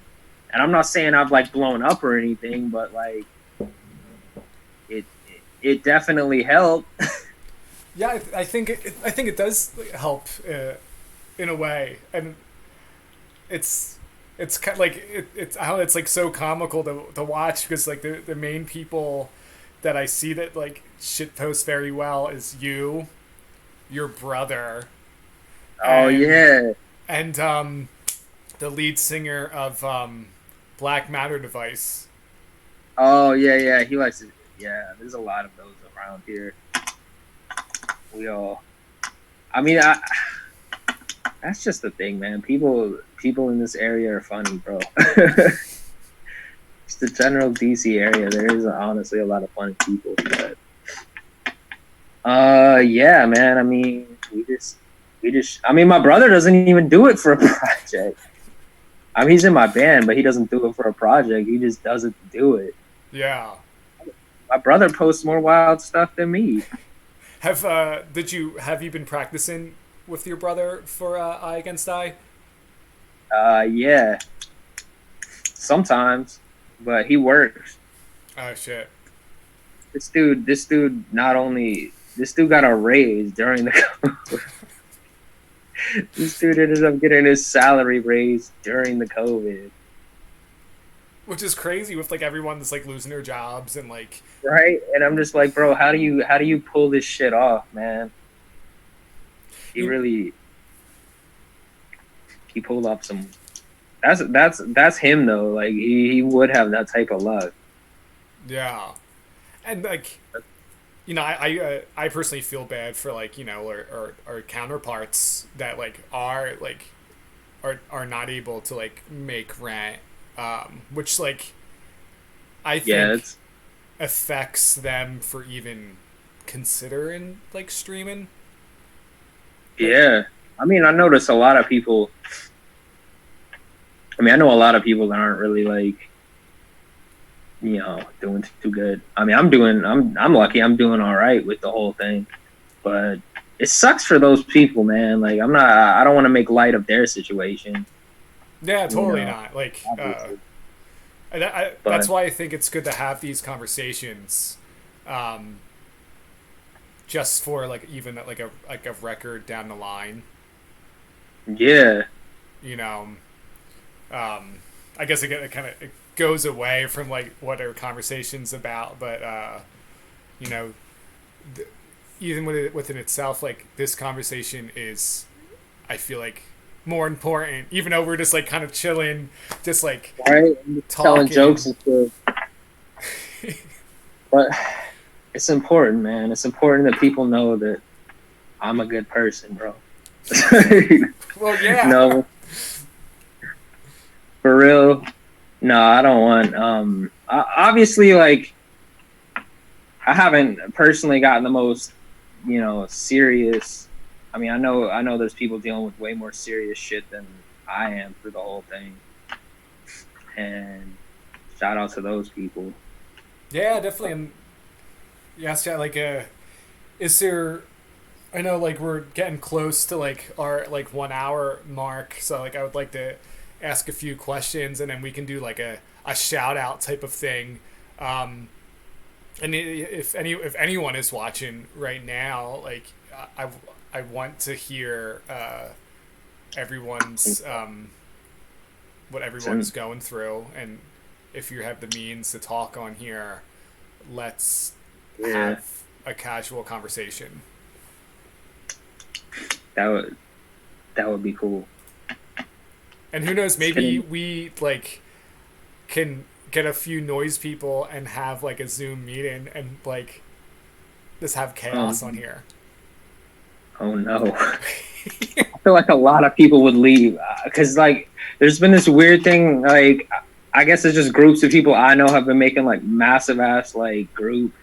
Speaker 1: And I'm not saying I've like blown up or anything, but like it definitely helped.
Speaker 2: Yeah, I think it does help in a way, and it's kind of like it's how it's like so comical to watch because like the main people that I see that like shit post very well is you, your brother,
Speaker 1: Oh yeah.
Speaker 2: and the lead singer of Black Matter Device.
Speaker 1: Oh yeah. He likes it. Yeah, there's a lot of those around here. We all. I mean, that's just the thing, man. People in this area are funny, bro. It's the general DC area. There is honestly a lot of funny people, but yeah, man. I mean, we just. I mean, my brother doesn't even do it for a project. I mean, he's in my band, but he doesn't do it for a project. He just does it to do it.
Speaker 2: Yeah.
Speaker 1: My brother posts more wild stuff than me.
Speaker 2: Have you been practicing with your brother for Eye Against Eye?
Speaker 1: Yeah. Sometimes, but he works.
Speaker 2: Oh shit.
Speaker 1: This dude got a raise during the COVID. This dude ended up getting his salary raised during the COVID.
Speaker 2: Which is crazy with like everyone that's like losing their jobs and like
Speaker 1: right. And I'm just like, bro, how do you pull this shit off, man? He pulled off some. That's him though. Like he would have that type of luck.
Speaker 2: Yeah, and like, you know, I personally feel bad for like, you know, our counterparts that like are not able to like make rent, which like I think affects them for even considering like streaming.
Speaker 1: Yeah, I mean, I notice a lot of people. I mean, I know a lot of people that aren't really like, you know, doing too good. I mean, I'm lucky. I'm doing all right with the whole thing, but it sucks for those people, man. Like, I don't want to make light of their situation.
Speaker 2: Yeah, totally not. Like, that's why I think it's good to have these conversations, just for like even like a record down the line.
Speaker 1: Yeah.
Speaker 2: You know, I guess it kind of goes away from like what our conversation's about, but you know, even within itself, like this conversation is, I feel like, more important, even though we're just like kind of chilling, just like
Speaker 1: telling jokes and stuff. But it's important, man. It's important that people know that I'm a good person, bro.
Speaker 2: Well, yeah.
Speaker 1: No. For real. No, I don't want. Obviously, like, I haven't personally gotten the most, you know, serious. I mean, I know there's people dealing with way more serious shit than I am through the whole thing. And shout out to those people.
Speaker 2: Yeah, definitely. And yes, yeah, like, is there? I know, like, we're getting close to like our like 1 hour mark, so like I would like to ask a few questions, and then we can do like a shout out type of thing. And if anyone is watching right now, like I want to hear everyone's what everyone's going through, and if you have the means to talk on here, let's have a casual conversation.
Speaker 1: That would be cool.
Speaker 2: And who knows, maybe we like can get a few noise people and have like a Zoom meeting and like just have chaos on here.
Speaker 1: Oh no. I feel like a lot of people would leave because like there's been this weird thing, like I guess it's just groups of people I know have been making like massive ass like group,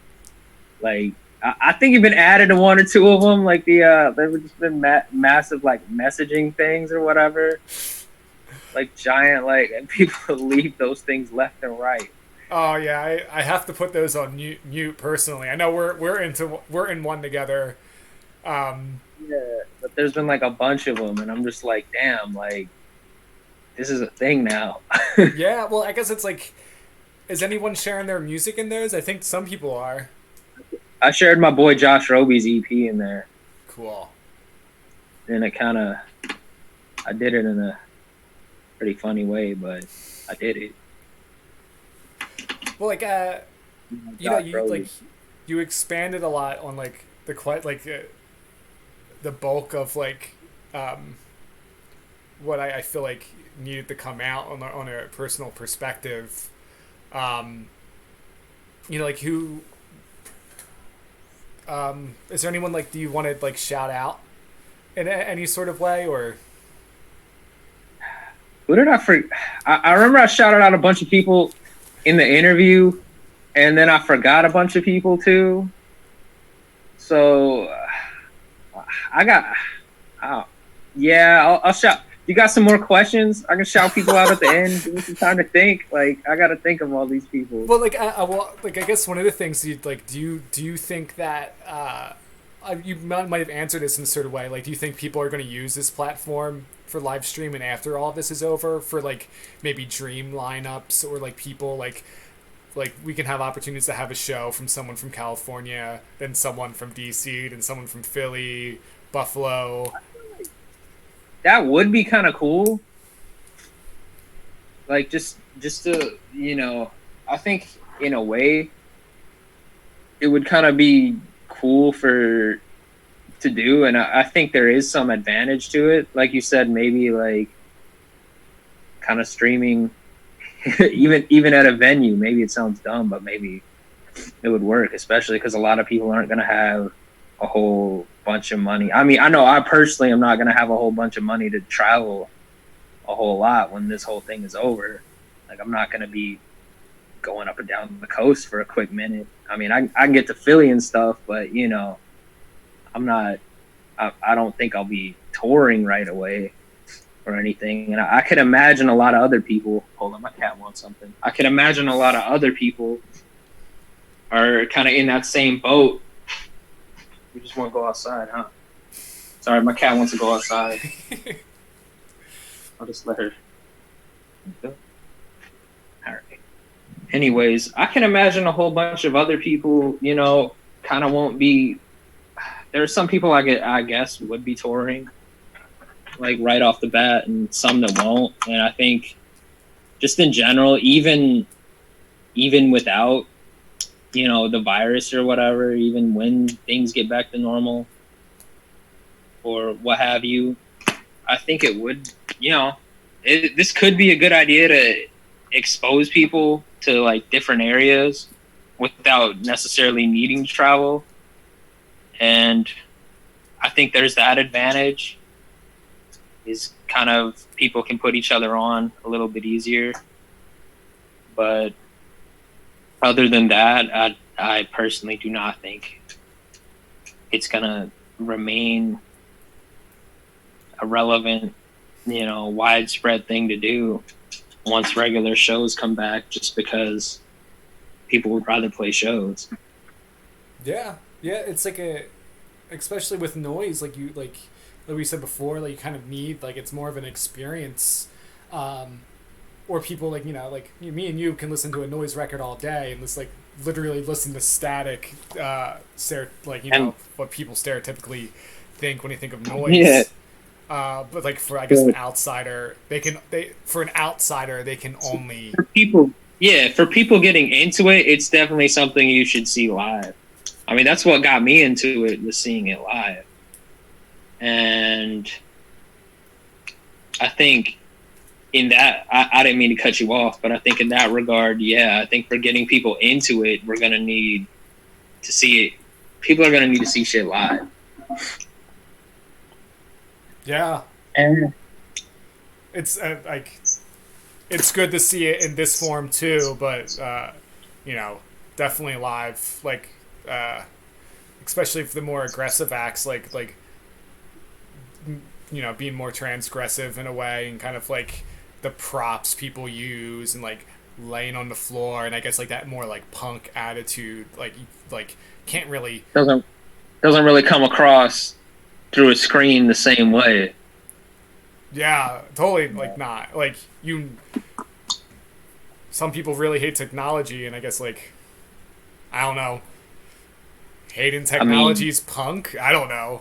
Speaker 1: like I think you've been added to one or two of them, like there've just been massive like messaging things or whatever, like giant, like, and people leave those things left and right.
Speaker 2: Oh yeah, I have to put those on mute personally. I know we're in one together,
Speaker 1: Yeah, but there's been like a bunch of them, and I'm just like, damn, like this is a thing now.
Speaker 2: Yeah, well, I guess it's like, is anyone sharing their music in those? I think some people are.
Speaker 1: I shared my boy Josh Roby's EP in there,
Speaker 2: Cool.
Speaker 1: and it kind of I did it in a pretty funny way, but I did it.
Speaker 2: Well, like,
Speaker 1: Josh
Speaker 2: you
Speaker 1: Roby.
Speaker 2: like you expanded a lot on like the bulk of like what I feel like needed to come out on a personal perspective. Um, like who is there anyone like do you want to like shout out in any sort of way or
Speaker 1: Who did I forget? I remember I shouted out a bunch of people in the interview, and then I forgot a bunch of people too. So I got, I'll shout. You got some more questions? I can shout people out at the end. Give me some time to think. Like I got to think of all these people.
Speaker 2: well like like I guess one of the things you like do you think that you might have answered this in a sort of way like do you think people are going to use this platform for live streaming after all this is over for like maybe dream lineups or like people like we can have opportunities to have a show from someone from California, then someone from DC, then someone from Philly, Buffalo.
Speaker 1: That would be kind of cool. Like just to I think in a way it would kind of be cool to do, and I think there is some advantage to it. Like you said, maybe like kind of streaming, even at a venue. Maybe it sounds dumb, but maybe it would work, especially because a lot of people aren't going to have a whole bunch of money. I mean, I know I personally am not going to have a whole bunch of money to travel a whole lot when this whole thing is over. Like, I'm not going to be going up and down the coast for a quick minute. I mean, I can get to Philly and stuff, but I'm not. I don't think I'll be touring right away or anything. And I could imagine a lot of other people. Hold on, my cat wants something. I could imagine a lot of other people are kind of in that same boat. You just want to go outside, huh? Sorry, my cat wants to go outside. I'll just let her. All right. Anyways, I can imagine a whole bunch of other people, kind of won't be. There are some people I guess would be touring, like right off the bat, and some that won't. And I think, just in general, even without, the virus or whatever, even when things get back to normal, or what have you, I think it would, this could be a good idea to expose people to like different areas without necessarily needing to travel. And I think there's that advantage is kind of people can put each other on a little bit easier. But other than that, I personally do not think it's going to remain a relevant, widespread thing to do once regular shows come back, just because people would rather play shows.
Speaker 2: Yeah, it's like especially with noise, like we said before, like you kind of need like it's more of an experience, or people like like me and you can listen to a noise record all day and just like literally listen to static, what people stereotypically think when you think of noise.
Speaker 1: Yeah.
Speaker 2: But like for I guess an outsider, they can only
Speaker 1: For people getting into it, it's definitely something you should see live. I mean, that's what got me into it, was seeing it live. And I think in that, I didn't mean to cut you off, but I think in that regard, I think for getting people into it, we're going to need to see it. People are going to need to see shit live.
Speaker 2: Yeah.
Speaker 1: And
Speaker 2: it's it's good to see it in this form too, but definitely live, like especially for the more aggressive acts, like being more transgressive in a way, and kind of like the props people use and like laying on the floor, and I guess like that more like punk attitude, like can't really
Speaker 1: doesn't doesn't really come across through a screen the same way.
Speaker 2: Yeah, totally. Like not like you. Some people really hate technology, and I guess like I don't know. Hating technology is punk. I don't know.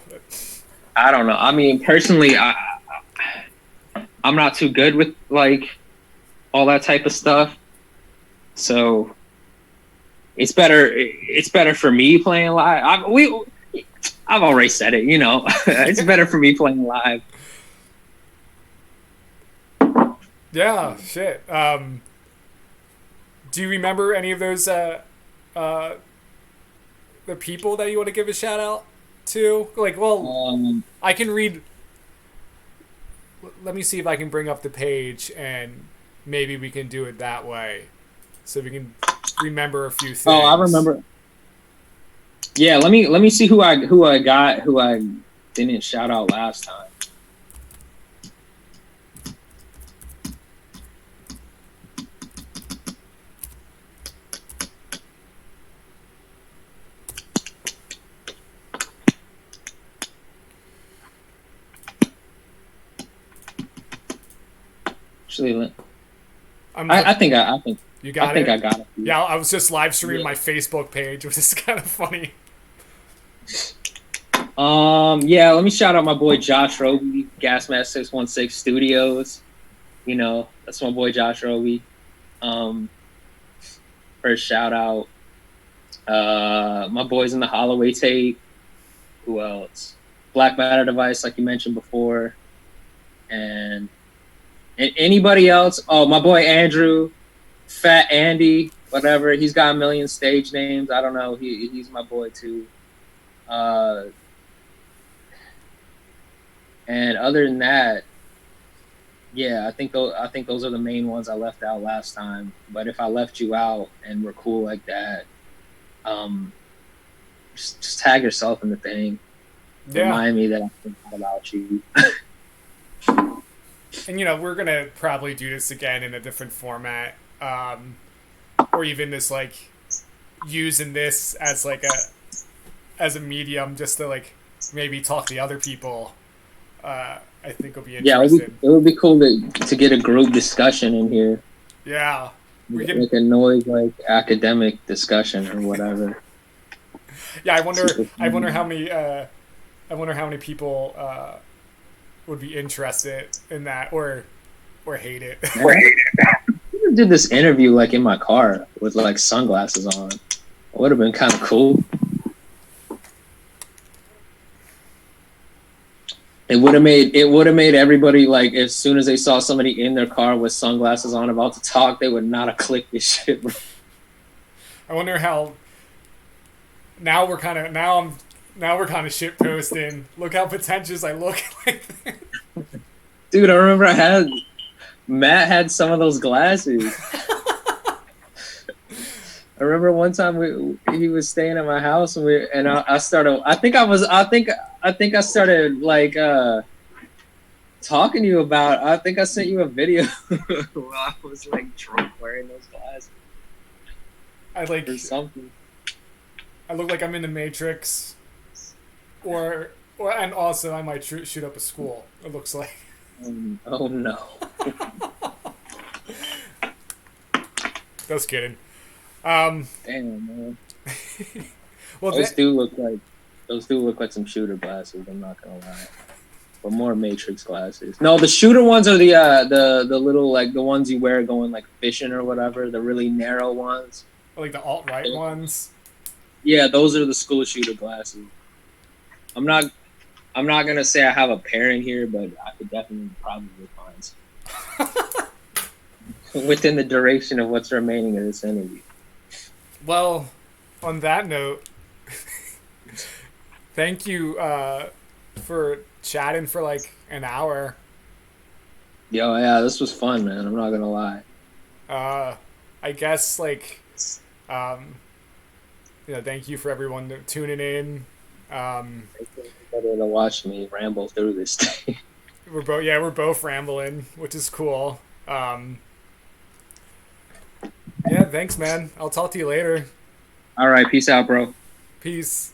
Speaker 1: I don't know. I mean, personally, I'm not too good with like all that type of stuff, so it's better. It's better for me playing live. I've already said it. You know, it's better for me playing live.
Speaker 2: Yeah, shit. Do you remember any of those the people that you want to give a shout out to? Like, well, I can read. Let me see if I can bring up the page, and maybe we can do it that way, so we can remember a few things.
Speaker 1: Oh, I remember. Yeah, let me see who I didn't shout out last time. Actually, I think
Speaker 2: you got
Speaker 1: I think
Speaker 2: it.
Speaker 1: I got it.
Speaker 2: Yeah, I was just live streaming my Facebook page, which is kind of funny.
Speaker 1: Yeah, let me shout out my boy Josh Roby, Gasmask 616 Studios. You know, that's my boy Josh Roby. First shout out. My boys in the Holloway tape. Who else? Black Matter Device, like you mentioned before. And anybody else? Oh, my boy Andrew, Fat Andy, whatever. He's got a million stage names. I don't know. He's my boy too. And other than that, yeah, I think those are the main ones I left out last time. But if I left you out and we're cool like that, just tag yourself in the thing. Yeah. Remind me that I think about you.
Speaker 2: And you know, we're gonna probably do this again in a different format, or even this like using this as like a medium just to like maybe talk to other people. I think will be interesting.
Speaker 1: Yeah, it would be cool to get a group discussion in here.
Speaker 2: Yeah,
Speaker 1: we can make a noise like academic discussion or whatever.
Speaker 2: Yeah, I wonder how many people would be interested in that or hate it.
Speaker 1: I did this interview like in my car with like sunglasses on. It would have been kind of cool. It would have made everybody like as soon as they saw somebody in their car with sunglasses on about to talk, they would not have clicked this shit. Bro.
Speaker 2: I wonder how. Now we're kind of shit posting. Look how pretentious I look like that.
Speaker 1: Dude, I remember Matt had some of those glasses. I remember one time he was staying at my house and I started like talking to you about. I think I sent you a video where I was like drunk wearing those glasses.
Speaker 2: I like
Speaker 1: or something.
Speaker 2: I look like I'm in the Matrix, or and also I might shoot up a school. It looks like.
Speaker 1: Oh no.
Speaker 2: Just kidding.
Speaker 1: Damn, man.
Speaker 2: Well,
Speaker 1: those do look like some shooter glasses. I'm not gonna lie, but more Matrix glasses. No, the shooter ones are the little like the ones you wear going like fishing or whatever. The really narrow ones.
Speaker 2: Like the alt-right ones.
Speaker 1: Yeah, those are the school shooter glasses. I'm not gonna say I have a pair in here, but I could definitely probably find some within the duration of what's remaining of this interview.
Speaker 2: Well, on that note, thank you for chatting for like an hour.
Speaker 1: Yo, yeah, this was fun, man. I'm not gonna lie.
Speaker 2: I guess like, thank you for everyone tuning in.
Speaker 1: Thank you everybody to watch me ramble through this thing.
Speaker 2: We're both rambling, which is cool. Yeah, thanks, man. I'll talk to you later.
Speaker 1: All right, peace out, bro.
Speaker 2: Peace.